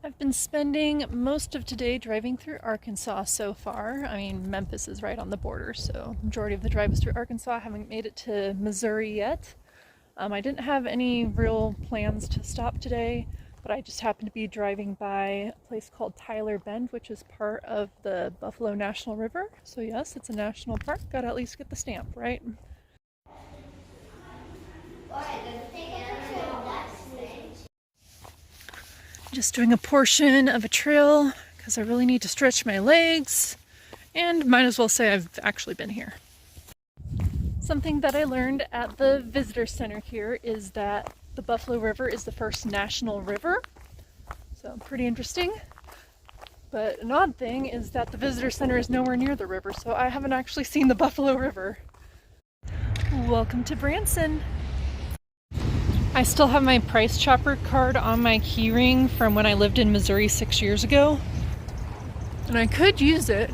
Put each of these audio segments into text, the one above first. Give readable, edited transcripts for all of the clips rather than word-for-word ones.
I've been spending most of today driving through Arkansas so far. I mean, Memphis is right on the border, so majority of the drive is through Arkansas. I haven't made it to Missouri yet. I didn't have any real plans to stop today, but I just happened to be driving by a place called Tyler Bend, which is part of the Buffalo National River. So yes, it's a national park. Gotta at least get the stamp, right? Just doing a portion of a trail because I really need to stretch my legs, and might as well say I've actually been here. Something that I learned at the visitor center here is that the Buffalo River is the first national river, so pretty interesting. But an odd thing is that the visitor center is nowhere near the river, so I haven't actually seen the Buffalo River. Welcome to Branson. I still have my Price Chopper card on my keyring from when I lived in Missouri 6 years ago. And I could use it,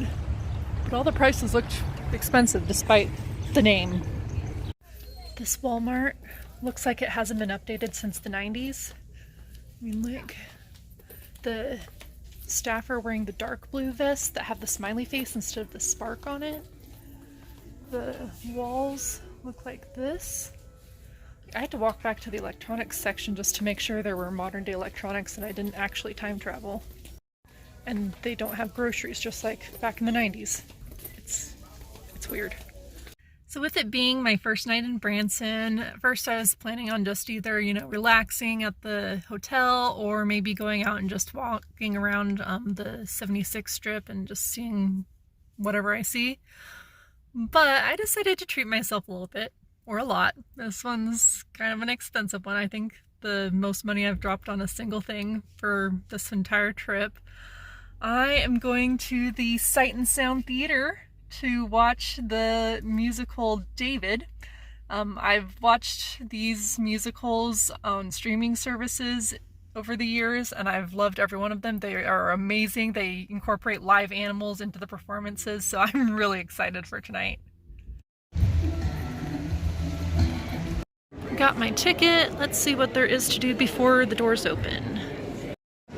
but all the prices looked expensive despite the name. This Walmart looks like it hasn't been updated since the 90s. I mean, look, the staff are wearing the dark blue vests that have the smiley face instead of the spark on it. The walls look like this. I had to walk back to the electronics section just to make sure there were modern day electronics and I didn't actually time travel. And they don't have groceries, just like back in the 90s. It's weird. So with it being my first night in Branson, at first I was planning on just either, relaxing at the hotel or maybe going out and just walking around the 76 strip and just seeing whatever I see. But I decided to treat myself a little bit. Or a lot. This one's kind of an expensive one. I think the most money I've dropped on a single thing for this entire trip. I am going to the Sight and Sound Theater to watch the musical David. I've watched these musicals on streaming services over the years and I've loved every one of them. They are amazing. They incorporate live animals into the performances, so I'm really excited for tonight. Got my ticket. Let's see what there is to do before the doors open. I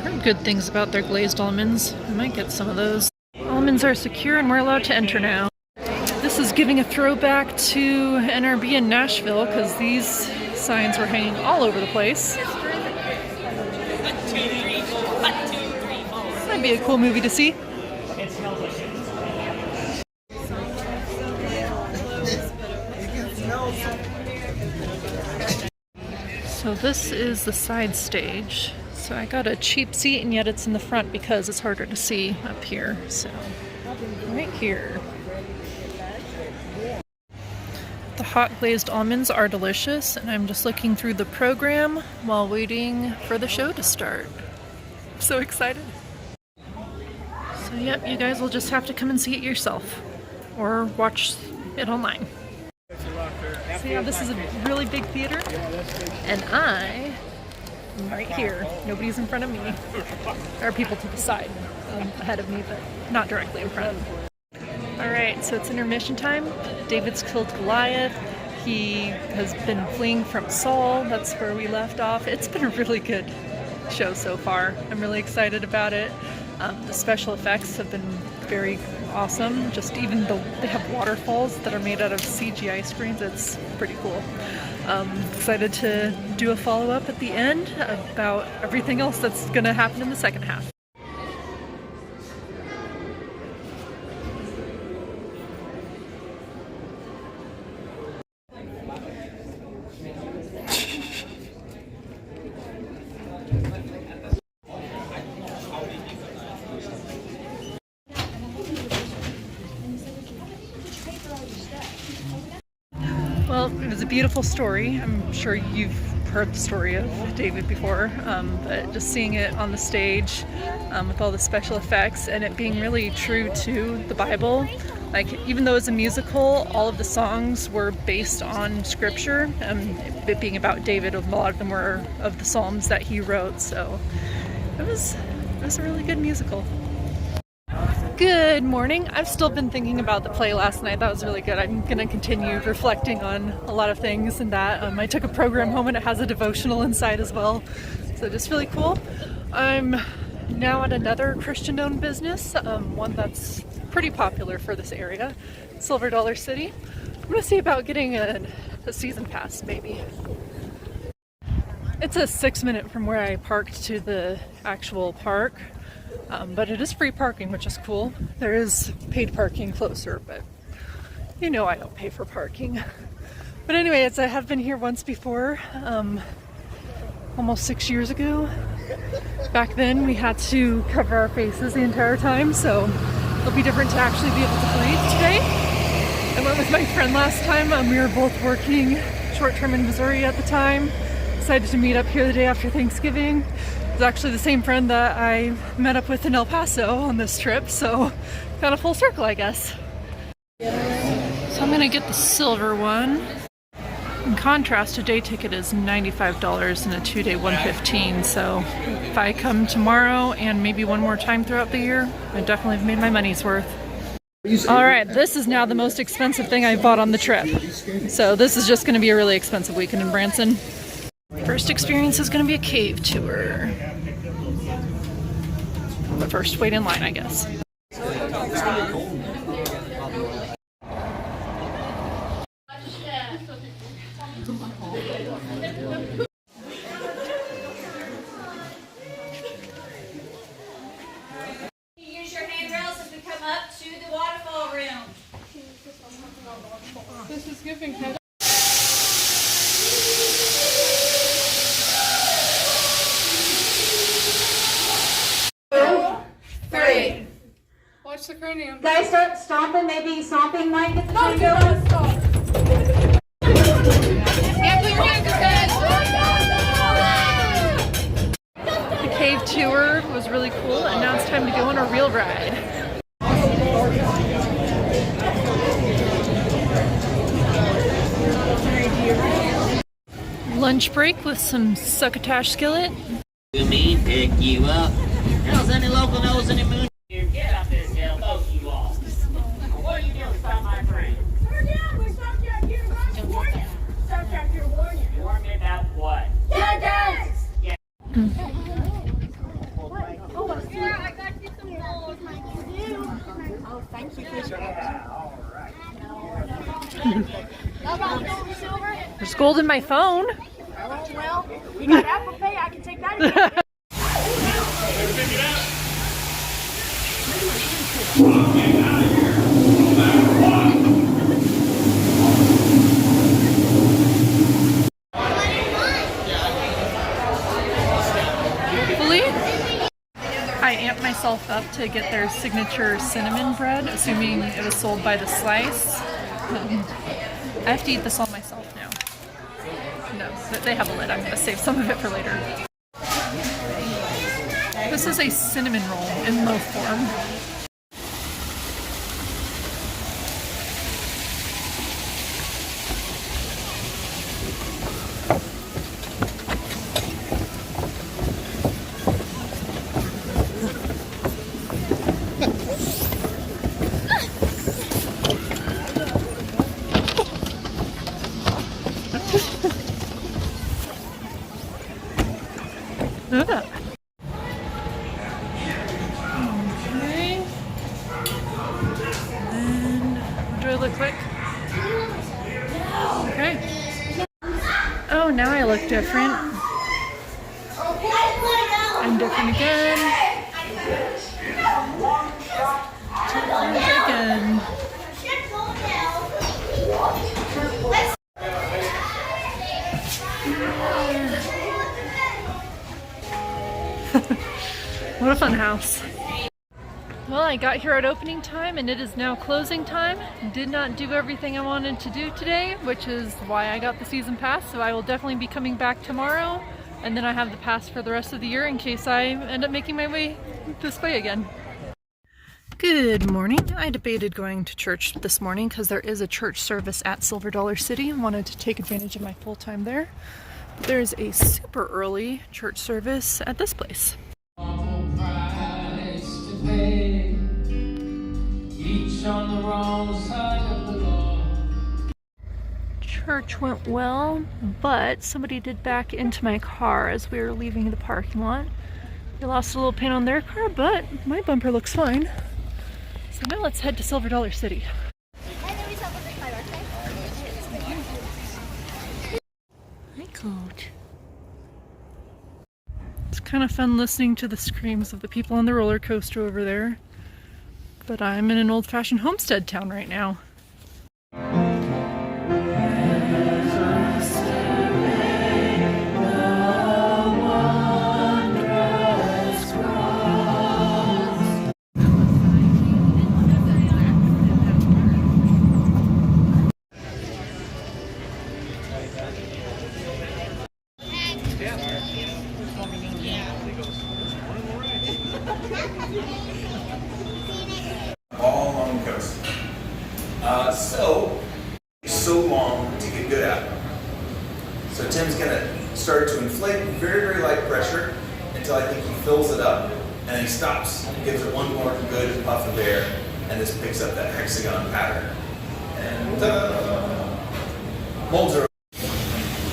heard good things about their glazed almonds. I might get some of those. Almonds are secure and we're allowed to enter now. This is giving a throwback to NRB in Nashville because these signs were hanging all over the place. That'd be a cool movie to see. So this is the side stage. So I got a cheap seat and yet it's in the front because it's harder to see up here. So right here. The hot glazed almonds are delicious and I'm just looking through the program while waiting for the show to start. I'm so excited. So yep, you guys will just have to come and see it yourself or watch it online. So yeah, this is a really big theater, and I'm right here. Nobody's in front of me. There are people to the side, ahead of me, but not directly in front. Alright, so it's intermission time. David's killed Goliath. He has been fleeing from Saul. That's where we left off. It's been a really good show so far. I'm really excited about it. The special effects have been very awesome. Just even though they have waterfalls that are made out of CGI screens, it's pretty cool. Excited to do a follow-up at the end about everything else that's going to happen in the second half. Well, it was a beautiful story. I'm sure you've heard the story of David before, but just seeing it on the stage with all the special effects and it being really true to the Bible. Like, even though it's a musical, all of the songs were based on scripture. It being about David, a lot of them were of the Psalms that he wrote, so it was a really good musical. Good morning. I've still been thinking about the play last night. That was really good. I'm going to continue reflecting on a lot of things and that. I took a program home and it has a devotional inside as well. So so just really cool. I'm now at another Christian-owned business, one that's pretty popular for this area, Silver Dollar City. I'm gonna see about getting a season pass, maybe. It's a 6-minute from where I parked to the actual park, but it is free parking, which is cool. There is paid parking closer, but you know I don't pay for parking. But anyway, I have been here once before, almost 6 years ago. Back then we had to cover our faces the entire time, so it'll be different to actually be able to breathe today. I went with my friend last time. We were both working short-term in Missouri at the time. Decided to meet up here the day after Thanksgiving. It was actually the same friend that I met up with in El Paso on this trip, so kind of full circle, I guess. So I'm gonna get the silver one. In contrast, a day ticket is $95 and a 2-day $115. So if I come tomorrow and maybe one more time throughout the year, I definitely have made my money's worth. All right, this is now the most expensive thing I bought on the trip. So this is just gonna be a really expensive weekend in Branson. First experience is going to be a cave tour. But first, wait in line, I guess. Use your handrails as we come up to the waterfall room. This is giving head. Watch the cranium. Guys, start stomping. Maybe stomping might get the thing going. The cave tour was really cool, and now it's time to go on a real ride. Lunch break with some succotash skillet. To me, pick you up. How's any local knows any moon? Get out there, Dale. Both you all. What are you doing? Stop my friend. We're stopped out here to warn you. Stopped out here to warn you. Warn me about what? Yeah, guys. Yeah. Yeah, I got you some gold. Oh, thank you. How about gold and silver? There's gold in my phone. Oh, well, you got Apple Pay. I can take that again. I amped myself up to get their signature cinnamon bread, assuming it was sold by the slice. I have to eat this all myself now. No, they have a lid. I'm going to save some of it for later. This is a cinnamon roll in loaf form. Okay. And what do I look like? Okay. Oh, now I look different. I'm different again. Again. What a fun house. Well, I got here at opening time and it is now closing time. Did not do everything I wanted to do today, which is why I got the season pass, so I will definitely be coming back tomorrow, and then I have the pass for the rest of the year in case I end up making my way this way again. Good morning. I debated going to church this morning because there is a church service at Silver Dollar City. I wanted to take advantage of my full time there. But there's a super early church service at this place. Each on the wrong side of the law. church went well, but somebody did back into my car as we were leaving the parking lot. They lost a little paint on their car, but my bumper looks fine. So now let's head to Silver Dollar City. Hi, Coach. It's kind of fun listening to the screams of the people on the roller coaster over there. But I'm in an old-fashioned homestead town right now. All along the coast. So long to get good at. So Tim's gonna start to inflate very, very light pressure until I think he fills it up, and then he stops and gives it one more good puff of air, and this picks up that hexagon pattern. And molds are.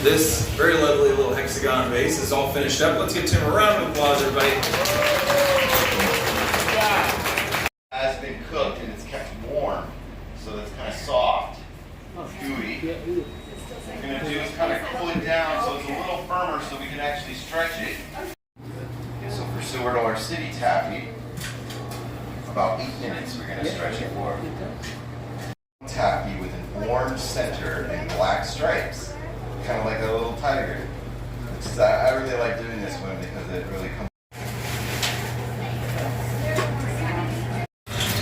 This very lovely little hexagon base is all finished up. Let's give Tim a round of applause, everybody. Has been cooked and it's kept warm, so it's kind of soft, gooey. What we're going to do is kind of cool it down so it's a little firmer so we can actually stretch it. Okay, so for Silver Dollar City taffy, about 8 minutes we're going to stretch it for. Taffy with an orange center and black stripes, kind of like a little tiger. I really like doing this one because it really comes.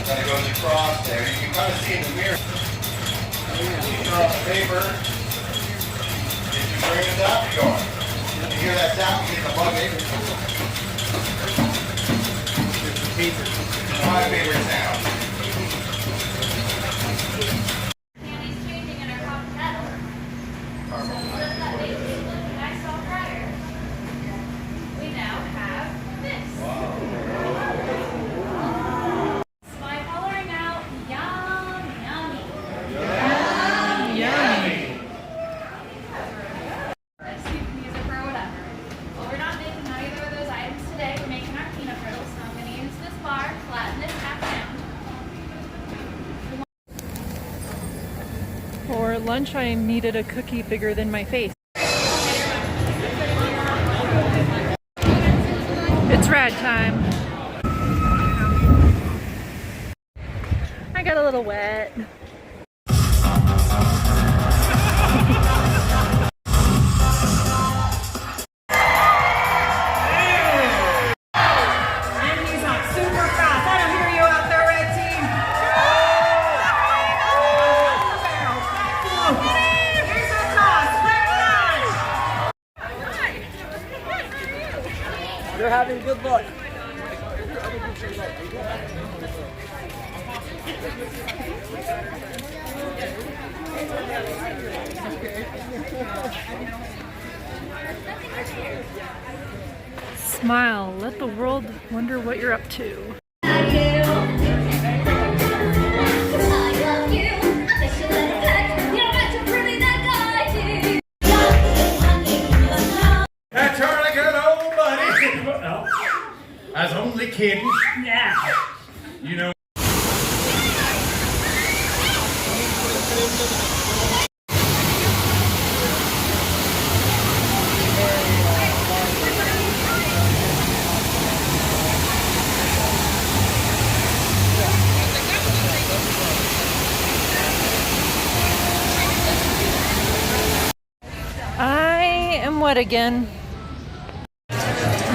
Kind of goes across there. You can kind of see in the mirror. You throw out the paper. Get your bring the taffy going. You hear that taffy hit the bucket. My favorite sound. Annie's changing in her hot kettle. That baking look that I saw prior. We now have this. My coloring out. Yum, yummy. Yummy! Let's keep the music or whatever. Well, we're not making either of those items today. We're making our peanut brittle, so I'm going to use this bar, flatten this half down. For lunch, I needed a cookie bigger than my face. It's rad time. I got a little wet. He's on super fast. I don't hear you out there, red team. Here's our toss. Very nice. You're having good luck. Smile, let the world wonder what you're up to. That's all I got, old buddy. No, I was only kidding. Yeah. You know. I am wet again.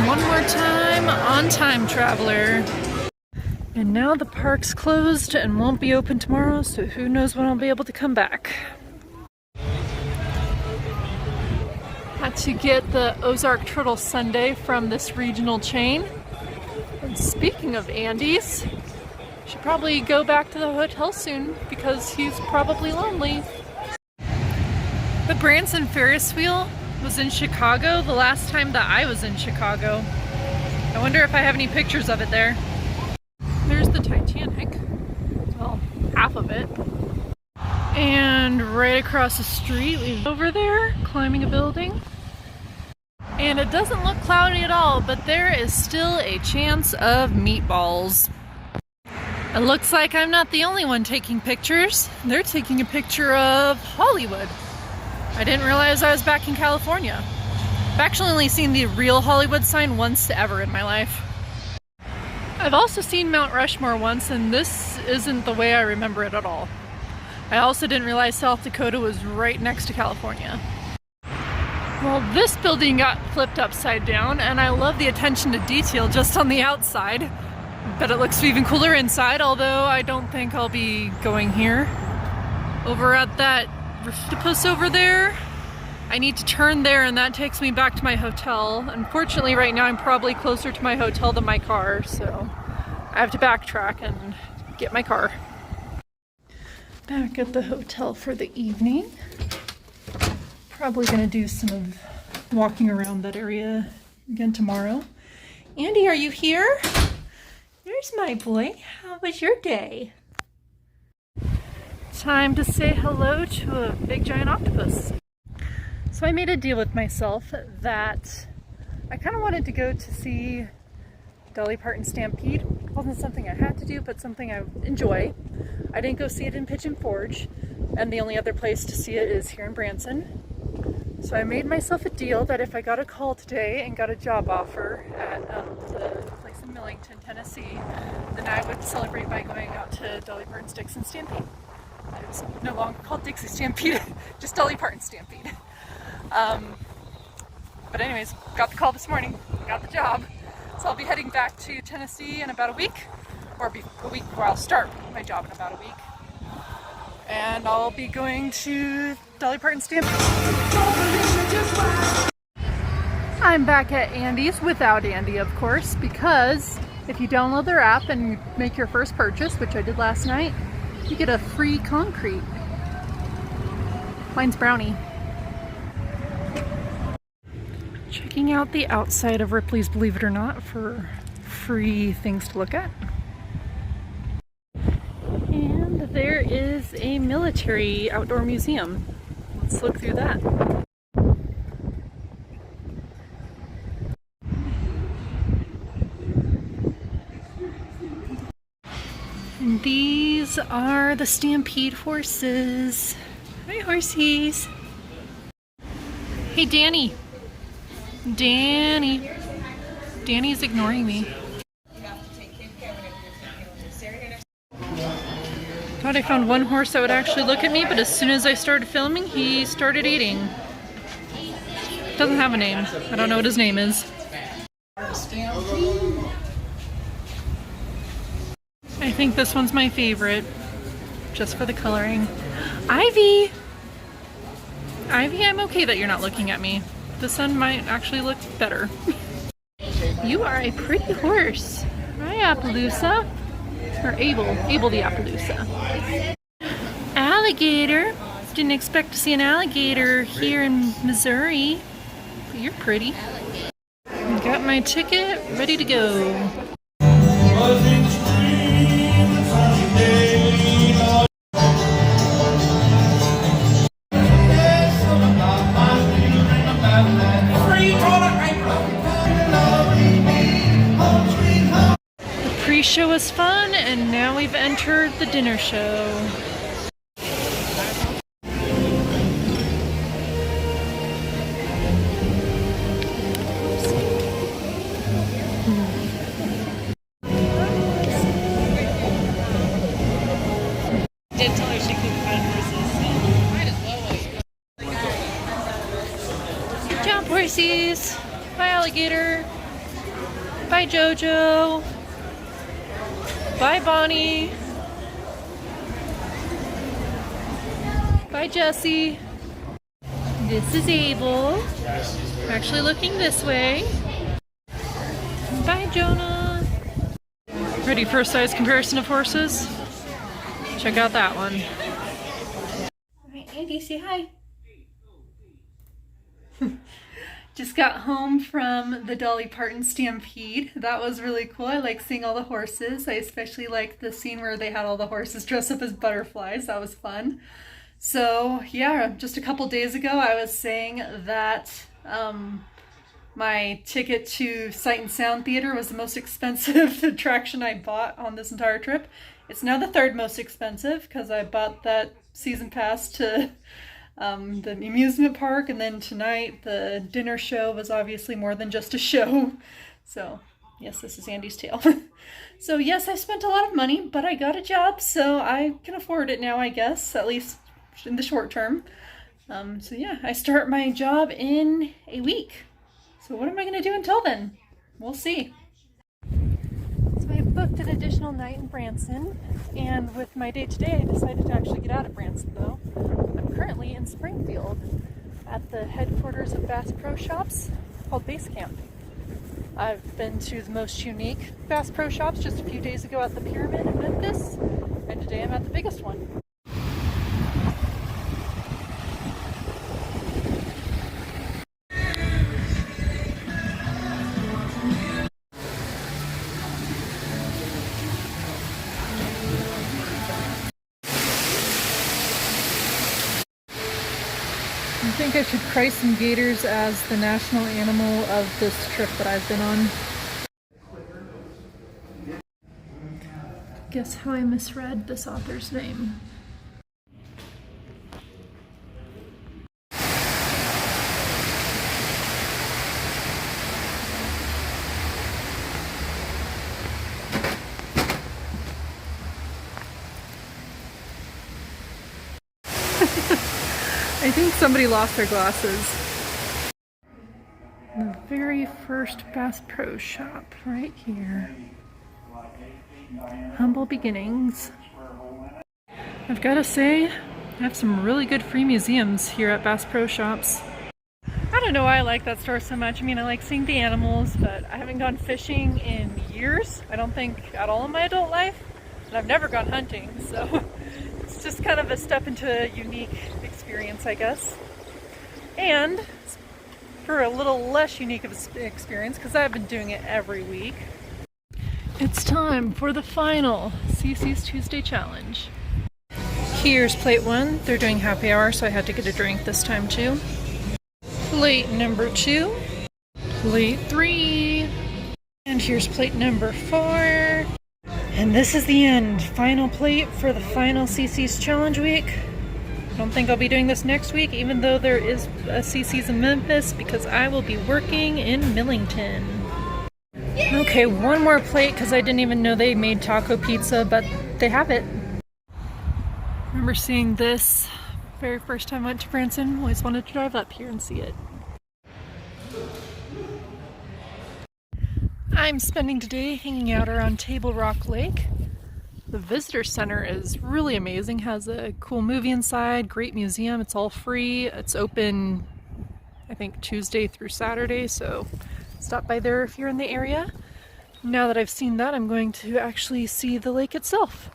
One more time on Time Traveler. And now the park's closed and won't be open tomorrow, so who knows when I'll be able to come back. Had to get the Ozark Turtle Sundae from this regional chain. And speaking of Andy's, should probably go back to the hotel soon because he's probably lonely. The Branson Ferris wheel was in Chicago the last time that I was in Chicago. I wonder if I have any pictures of it there. There's the Titanic. Well, half of it. And right across the street, we're over there climbing a building. And it doesn't look cloudy at all, but there is still a chance of meatballs. It looks like I'm not the only one taking pictures. They're taking a picture of Hollywood. I didn't realize I was back in California. I've actually only seen the real Hollywood sign once ever in my life. I've also seen Mount Rushmore once, and this isn't the way I remember it at all. I also didn't realize South Dakota was right next to California. Well, this building got flipped upside down, and I love the attention to detail just on the outside. But it looks even cooler inside, although I don't think I'll be going here. Over at that octopus over there, I need to turn there, and that takes me back to my hotel. Unfortunately, right now I'm probably closer to my hotel than my car, so I have to backtrack and get my car. Back at the hotel for the evening. Probably gonna do some of walking around that area again tomorrow. Andy, are you here? There's my boy. How was your day? Time to say hello to a big giant octopus. So I made a deal with myself that I kind of wanted to go to see Dolly Parton Stampede. It wasn't something I had to do, but something I enjoy. I didn't go see it in Pigeon Forge, and the only other place to see it is here in Branson. So I made myself a deal that if I got a call today and got a job offer at the place in Millington, Tennessee, then I would celebrate by going out to Dolly Parton's Dixon Stampede. It's no longer called Dixie Stampede, just Dolly Parton Stampede. But anyways, got the call this morning, got the job. So I'll be heading back to Tennessee in about a week, or a week where I'll start my job in about a week. And I'll be going to Dolly Parton Stampede. I'm back at Andy's without Andy, of course, because if you download their app and make your first purchase, which I did last night, you get a free concrete. Mine's brownie. Checking out the outside of Ripley's, believe it or not, for free things to look at. And there is a military outdoor museum. Let's look through that. And these are the Stampede horses. Hi, horsies. Hey, Danny. Danny's ignoring me. Thought I found one horse that would actually look at me, but as soon as I started filming, he started eating. Doesn't have a name. I don't know what his name is. I think this one's my favorite, just for the coloring. Ivy! Ivy, I'm okay that you're not looking at me. This one might actually look better. You are a pretty horse. Hi, Appaloosa. Or Abel the Appaloosa. Alligator. Didn't expect to see an alligator here in Missouri. But you're pretty. Got my ticket, ready to go. The pre-show was fun, and now we've entered the dinner show. Did tell her she could ride horses, so might as well. Jump, horsies! Bye, alligator! Bye, Jojo! Bye, Bonnie! Bye, Jessie! This is Abel. Actually looking this way. Bye, Jonah! Ready for a size comparison of horses? Check out that one. Alright, Andy, say hi. Just got home from the Dolly Parton Stampede. That was really cool. I like seeing all the horses. I especially liked the scene where they had all the horses dressed up as butterflies. That was fun. So yeah, just a couple days ago I was saying that my ticket to Sight and Sound Theater was the most expensive attraction I bought on this entire trip. It's now the third most expensive because I bought that season pass to the amusement park, and then tonight the dinner show was obviously more than just a show. So yes, this is Andy's tale. So yes, I spent a lot of money, but I got a job, so I can afford it now, I guess, at least in the short term. So yeah, I start my job in a week. So what am I going to do until then? We'll see. So I booked an additional night in Branson, and with my day today, I decided to actually get out of Branson though. I'm currently in Springfield at the headquarters of Bass Pro Shops called Base Camp. I've been to the most unique Bass Pro Shops just a few days ago at the Pyramid in Memphis, and today I'm at the biggest one. I think I should christen gators as the national animal of this trip that I've been on. Guess how I misread this author's name. I think somebody lost their glasses. The very first Bass Pro Shop right here. Humble beginnings. I've got to say, I have some really good free museums here at Bass Pro Shops. I don't know why I like that store so much. I mean, I like seeing the animals, but I haven't gone fishing in years. I don't think at all in my adult life. And I've never gone hunting, so it's just kind of a step into a unique experience, I guess. And for a little less unique of an experience, because I've been doing it every week, it's time for the final CC's Tuesday Challenge. Here's plate 1. They're doing happy hour, so I had to get a drink this time too. Plate number 2. Plate 3. And here's plate number 4. And this is the end. Final plate for the final CC's Challenge week. I don't think I'll be doing this next week, even though there is a CC's in Memphis, because I will be working in Millington. Okay, one more plate, because I didn't even know they made taco pizza, but they have it. I remember seeing this very first time I went to Branson. Always wanted to drive up here and see it. I'm spending today hanging out around Table Rock Lake. The visitor center is really amazing, has a cool movie inside, great museum, it's all free. It's open, I think, Tuesday through Saturday, so stop by there if you're in the area. Now that I've seen that, I'm going to actually see the lake itself.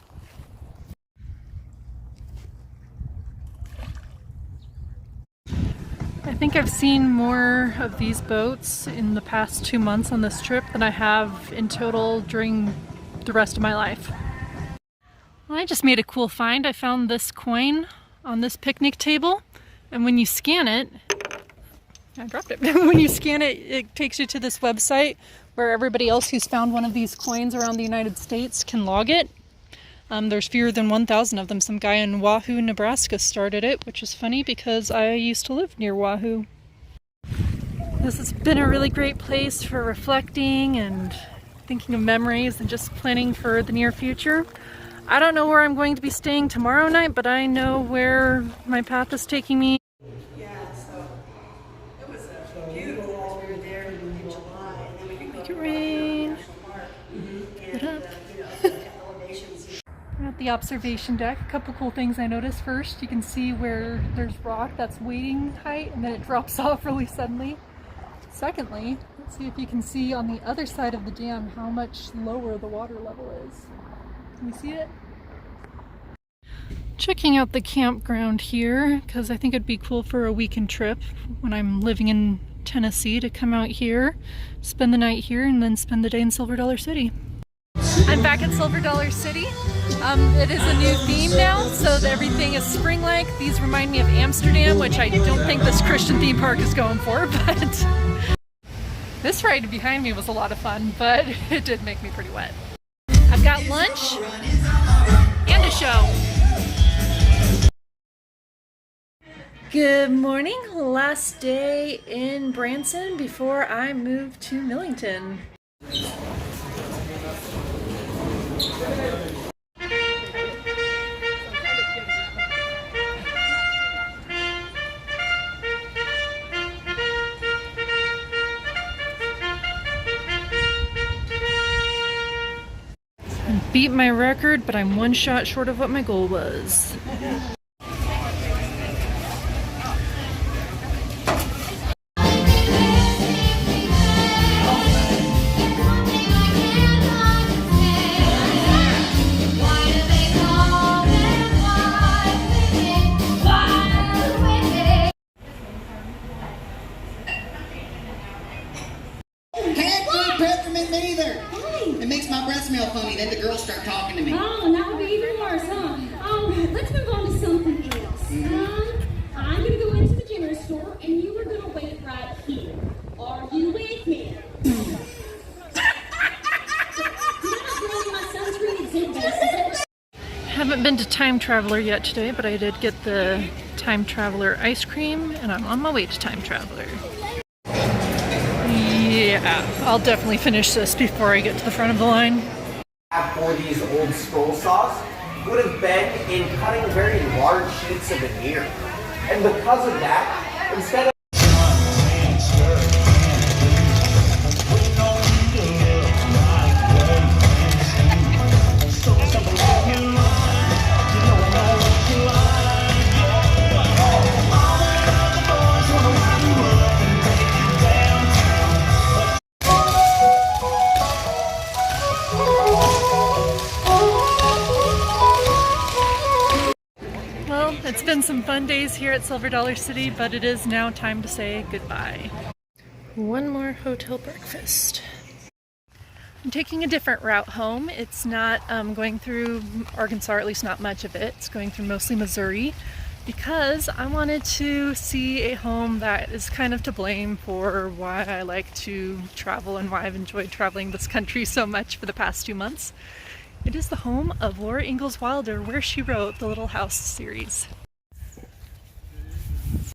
I think I've seen more of these boats in the past 2 months on this trip than I have in total during the rest of my life. Well, I just made a cool find. I found this coin on this picnic table, and when you scan it, I dropped it. When you scan it, it takes you to this website where everybody else who's found one of these coins around the United States can log it. There's fewer than 1,000 of them. Some guy in Wahoo, Nebraska started it, which is funny because I used to live near Wahoo. This has been a really great place for reflecting and thinking of memories and just planning for the near future. I don't know where I'm going to be staying tomorrow night, but I know where my path is taking me. Yeah, so it was beautiful. We were there in July, and then we could go Make it rain. and elevations. We're at the observation deck. A couple cool things I noticed. First, you can see where there's rock that's wading height, and then it drops off really suddenly. Secondly, let's see if you can see on the other side of the dam how much lower the water level is. Can you see it? Checking out the campground here, because I think it'd be cool for a weekend trip when I'm living in Tennessee to come out here, spend the night here, and then spend the day in Silver Dollar City. I'm back at Silver Dollar City. It is a new theme now, so that everything is spring-like. These remind me of Amsterdam, which I don't think this Christian theme park is going for, but this ride behind me was a lot of fun, but it did make me pretty wet. I've got lunch and a show. Good morning, last day in Branson before I move to Millington. Beat my record, but I'm one shot short of what my goal was. Can't do peppermint neither. It makes my breath smell funny. Then the girls start talking to me. Oh, that would be even worse, huh? Let's move on to something else. I'm gonna go into the general store, and you are gonna wait right here. Are you with me? Did I not bring you my sunscreen exhibit? Haven't been to Time Traveler yet today, but I did get the Time Traveler ice cream, and I'm on my way to Time Traveler. Yeah, I'll definitely finish this before I get to the front of the line. For these old scroll saws would have been in cutting very large sheets of veneer. And because of that, instead of Well, it's been some fun days here at Silver Dollar City, but it is now time to say goodbye. One more hotel breakfast. I'm taking a different route home. It's not going through Arkansas, or at least not much of it. It's going through mostly Missouri because I wanted to see a home that is kind of to blame for why I like to travel and why I've enjoyed traveling this country so much for the past 2 months. It is the home of Laura Ingalls Wilder, where she wrote the Little House series.